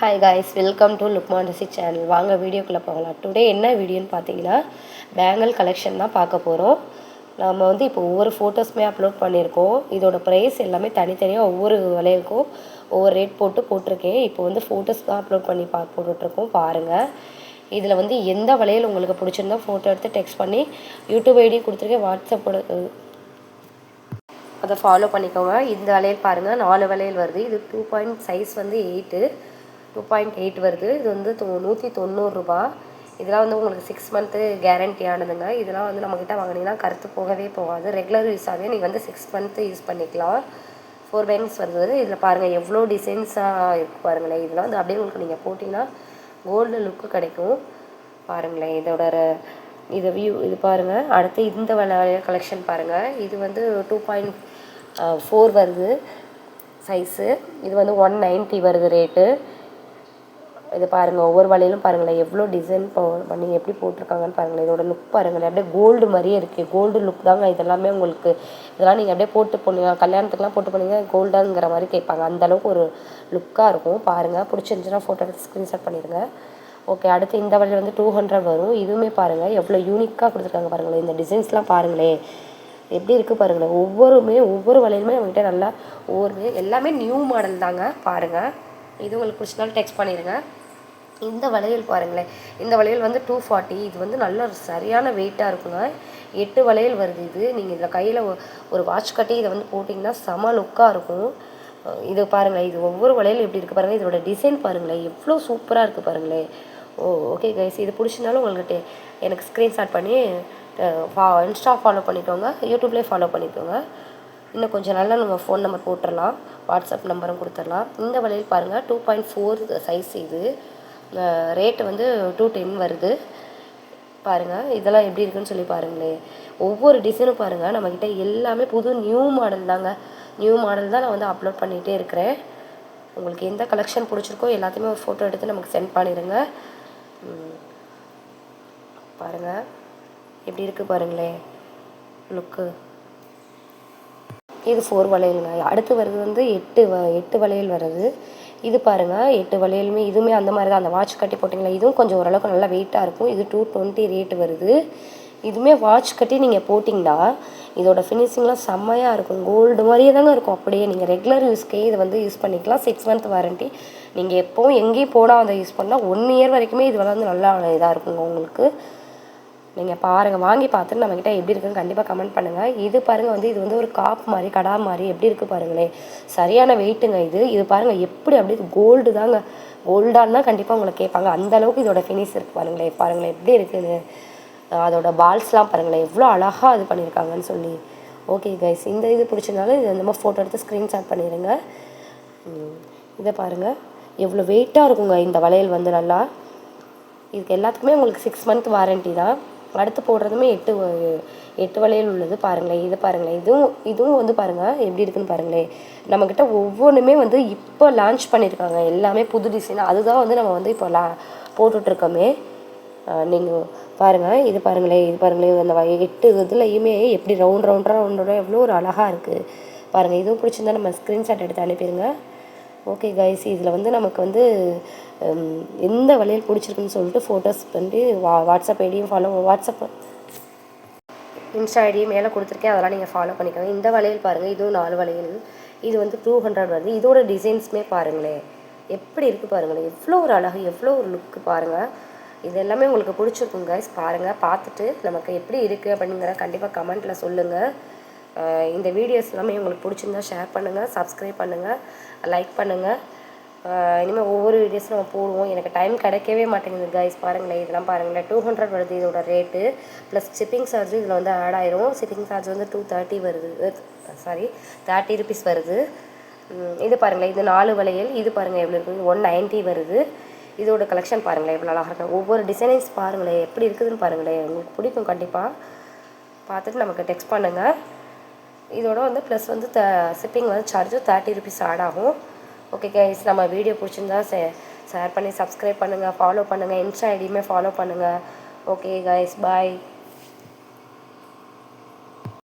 Hi guys, welcome to லுக்மாண்டசி channel. வாங்க வீடியோக்குள்ளே போகலாம். டுடே என்ன வீடியோன்னு பார்த்தீங்கன்னா பேங்கிள் கலெக்ஷன் தான் பார்க்க போகிறோம். நம்ம வந்து இப்போ ஒவ்வொரு ஃபோட்டோஸுமே அப்லோட் பண்ணியிருக்கோம். இதோட ப்ரைஸ் எல்லாமே தனித்தனியாக ஒவ்வொரு விலைக்கும் ஒவ்வொரு ரேட் போட்டிருக்கேன். இப்போ வந்து ஃபோட்டோஸ் தான் அப்லோட் பண்ணி போட்டுட்ருக்கோம். பாருங்கள், இதில் வந்து எந்த வளையல் உங்களுக்கு பிடிச்சிருந்தா ஃபோட்டோ எடுத்து டெக்ஸ்ட் பண்ணி யூடியூப் ஐடி கொடுத்துருக்கேன், வாட்ஸ்அப்போட அதை ஃபாலோ பண்ணிக்கோங்க. இந்த வளையல் பாருங்கள், 4 வளையல் வருது. இது 2 சைஸ் வந்து 2.8 வருது. இது வந்து 190 ரூபா. இதெல்லாம் வந்து உங்களுக்கு 6 மந்த்து கேரண்டி ஆனதுங்க. இதெல்லாம் வந்து நம்மக்கிட்ட வாங்கினீங்கன்னா கருத்து போகவே போகாது. ரெகுலர் யூஸாகவே நீங்கள் வந்து 6 மந்த்து யூஸ் பண்ணிக்கலாம். 4 பேங்க்ஸ் வருது. இதில் பாருங்கள் எவ்வளோ டிசைன்ஸாக இருக்குது பாருங்களேன். இதெல்லாம் வந்து அப்படியே உங்களுக்கு நீங்கள் போட்டிங்கன்னா கோல்டு லுக்கு கிடைக்கும். பாருங்களேன் இதோட இது பாருங்கள். அடுத்து இந்த கலெக்ஷன் பாருங்கள். இது வந்து 2.4 வருது சைஸு. இது வந்து 190 வருது ரேட்டு. இது பாருங்கள், ஒவ்வொரு வளையலும் பாருங்களேன் எவ்வளோ டிசைன் பண்ணி எப்படி போட்டிருக்காங்கன்னு பாருங்களேன். இதோட லுக் பாருங்களேன், அப்படியே கோல்டு மாதிரியே இருக்குது. கோல்டு லுக் தாங்க இதெல்லாமே உங்களுக்கு. இதெல்லாம் நீங்கள் அப்படியே போட்டு போனீங்க, கல்யாணத்துக்குலாம் போட்டு போனீங்க கோல்டாங்கிற மாதிரி கேட்பாங்க. அந்தளவுக்கு ஒரு லுக்காக இருக்கும். பாருங்கள், பிடிச்சிருந்துச்சுன்னா ஃபோட்டோ எடுத்து ஸ்க்ரீன்ஷாட் பண்ணிடுங்க. ஓகே, அடுத்து இந்த வளையல் வந்து 200 வரும். இதுவுமே பாருங்கள் எவ்வளோ யூனிக்காக கொடுத்துருக்காங்க பாருங்களேன். இந்த டிசைன்ஸ்லாம் பாருங்களேன் எப்படி இருக்குது பாருங்களேன். ஒவ்வொரு வளையலுமே நம்மகிட்ட நல்லா எல்லாமே நியூ மாடல் தாங்க. பாருங்கள், இது உங்களுக்கு பிடிச்சனாலும் டெக்ஸ்ட் பண்ணிடுங்க. இந்த வளையல் பாருங்களேன், இந்த வளையல் வந்து 240. இது வந்து நல்ல சரியான வெயிட்டாக இருக்குங்க. 8 வளையல் வருது. இது நீங்கள் இதில் கையில் ஒரு வாட்ச் கட்டி இதை வந்து போட்டிங்கன்னா செம லுக்காக இருக்கும். இது பாருங்களேன், இது ஒவ்வொரு வளையல் எப்படி இருக்குது பாருங்கள். இதோட டிசைன் பாருங்களேன் எவ்வளோ சூப்பராக இருக்குது பாருங்களேன். ஓகே கைஸ், இது பிடிச்சிருந்தாலும் உங்களுக்கு எனக்கு ஸ்க்ரீன்ஷாட் பண்ணி இன்ஸ்டா ஃபாலோ பண்ணிக்கோங்க, யூடியூப்லேயே ஃபாலோ பண்ணிக்கோங்க. இன்னும் கொஞ்சம் நல்லா நம்ம ஃபோன் நம்பர் போட்டுடலாம், வாட்ஸ்அப் நம்பரும் கொடுத்துடலாம். இந்த வளையல் பாருங்கள் 2.4 சைஸ். இது ரேட்டு வந்து 210 வருது. பாருங்கள் இதெல்லாம் எப்படி இருக்குன்னு சொல்லி பாருங்களேன். ஒவ்வொரு டிசைனும் பாருங்கள் நம்மக்கிட்ட எல்லாமே புது நியூ மாடல் தாங்க. நியூ மாடல் தான் நான் வந்து அப்லோட் பண்ணிகிட்டே இருக்கிறேன். உங்களுக்கு எந்த கலெக்ஷன் பிடிச்சிருக்கோ எல்லாத்தையுமே ஒரு ஃபோட்டோ எடுத்து நமக்கு சென்ட் பண்ணிடுங்க. பாருங்கள் எப்படி இருக்குது பாருங்களேன் லுக்கு. இது 4 வளையலுங்க. அடுத்து வருது வந்து 8 வளையல் வருது. இது பாருங்கள் 8 வளையலுமே இதுவுமே அந்த மாதிரி தான். அந்த வாட்ச் கட்டி போட்டிங்களா, இதுவும் கொஞ்சம் ஓரளவுக்கு நல்லா வெயிட்டாக இருக்கும். இது 220 ரேட்டு வருது. இதுவுமே வாட்ச் கட்டி நீங்கள் போட்டிங்கன்னா இதோட ஃபினிஷிங்லாம் செம்மையாக இருக்கும். கோல்டு மாதிரியே தாங்க இருக்கும். அப்படியே நீங்கள் ரெகுலர் யூஸ்க்கே இதை வந்து யூஸ் பண்ணிக்கலாம். 6 மந்த் வாரண்ட்டி. நீங்கள் எப்போவும் எங்கேயும் போனால் அதை யூஸ் பண்ணால் 1 இயர் வரைக்குமே இது வந்து நல்லா இதாக இருக்குங்க உங்களுக்கு. நீங்கள் பாருங்கள், வாங்கி பார்த்துட்டு நம்மக்கிட்ட எப்படி இருக்குன்னு கண்டிப்பாக கமெண்ட் பண்ணுங்கள். இது பாருங்கள் வந்து இது வந்து ஒரு காப் மாதிரி கடா மாதிரி எப்படி இருக்குது பாருங்களேன். சரியான வெயிட்டுங்க இது பாருங்கள் எப்படி அப்படியே கோல்டு தாங்க. கோல்டான்னு தான் கண்டிப்பாக உங்களை கேட்பாங்க. அந்தளவுக்கு இதோட ஃபினிஷ் இருக்குது பாருங்களேன் எப்படி இருக்குது. அதோட பால்ஸ்லாம் பாருங்களேன் எவ்வளோ அழகாக இது பண்ணியிருக்காங்கன்னு சொல்லி. ஓகே கைஸ், இந்த இது பிடிச்சதுனால இது அந்த மாதிரி ஃபோட்டோ எடுத்து ஸ்க்ரீன்ஷாட் பண்ணிடுங்க. இதை பாருங்கள் எவ்வளோ வெயிட்டாக இருக்குங்க இந்த வளையல் வந்து நல்லா. இதுக்கு எல்லாத்துக்குமே உங்களுக்கு 6 மந்த் வாரண்ட்டி தான். அடுத்து போடுறதுமே 8 வளையல் உள்ளது. பாருங்களேன் இது பாருங்களேன், இதுவும் வந்து பாருங்கள் எப்படி இருக்குன்னு பாருங்களேன். நம்மக்கிட்ட ஒவ்வொன்றுமே வந்து இப்போ லான்ச் பண்ணியிருக்காங்க. எல்லாமே புது டிசைன். அதுதான் வந்து நம்ம வந்து இப்போ போட்டுட்ருக்கோமே. நீங்கள் பாருங்கள் இது பாருங்களேன் அந்த 8 இதுலையுமே எப்படி ரவுண்டோட எவ்வளோ ஒரு அழகாக இருக்குது பாருங்கள். இதுவும் பிடிச்சிருந்தா நம்ம ஸ்க்ரீன்ஷாட் எடுத்து அனுப்பிடுங்க. ஓகே கைஸ், இதில் வந்து நமக்கு வந்து எந்த வளையல் பிடிச்சிருக்குன்னு சொல்லிட்டு ஃபோட்டோஸ் பண்ணி வாட்ஸ்அப் ஐடியும் வாட்ஸ்அப் இன்ஸ்டா ஐடியும் மேலே கொடுத்துருக்கேன், அதெல்லாம் நீங்கள் ஃபாலோ பண்ணிக்கோங்க. இந்த வளையல் பாருங்கள், இதுவும் 4 வளையல். இது வந்து 200 வருது. இதோட டிசைன்ஸுமே பாருங்களேன் எப்படி இருக்குது பாருங்களேன். எவ்வளோ ஒரு அழகு, எவ்வளோ ஒரு லுக்கு பாருங்கள். இது எல்லாமே உங்களுக்கு பிடிச்சிருக்கும் கைஸ். பாருங்கள், பார்த்துட்டு நமக்கு எப்படி இருக்குது அப்படிங்கிற கண்டிப்பாக கமெண்ட்டில் சொல்லுங்கள். இந்த வீடியோஸ் எல்லாமே உங்களுக்கு பிடிச்சிருந்தா ஷேர் பண்ணுங்கள், சப்ஸ்கிரைப் பண்ணுங்கள், லைக் பண்ணுங்கள். இனிமேல் ஒவ்வொரு வீடியோஸும் நம்ம போடுவோம். எனக்கு டைம் கிடைக்கவே மாட்டேங்குது கைஸ். பாருங்களேன் இதெல்லாம் பாருங்களேன் 200 வருது இதோட ரேட்டு. ப்ளஸ் ஷிப்பிங் சார்ஜு இதில் வந்து ஆட் ஆயிரும். ஷிப்பிங் சார்ஜ் வந்து 230 வருது. 30 ருபீஸ் வருது. இது பாருங்களேன், இது 4 வளையல். இது பாருங்கள் எவ்வளோ இருக்குது, 190 வருது. இதோட கலெக்ஷன் பாருங்களேன் எவ்வளோ அழகாக இருக்கும். ஒவ்வொரு டிசைனிங்ஸ் பாருங்களேன் எப்படி இருக்குதுன்னு பாருங்களேன். உங்களுக்கு பிடிக்கும் கண்டிப்பாக. பார்த்துட்டு நமக்கு டெக்ஸ்ட் பண்ணுங்கள். இதோட வந்து ப்ளஸ் வந்து ஷிப்பிங் வந்து சார்ஜு 30 ருபீஸ் ஆட் ஆகும். ஓகே கைஸ், நம்ம வீடியோ பிடிச்சிருந்தா ஷேர் பண்ணி சப்ஸ்கிரைப் பண்ணுங்கள், ஃபாலோ பண்ணுங்கள், இன்ஸ்டா ஐடியுமே ஃபாலோ பண்ணுங்கள். ஓகே கைஸ், பாய்.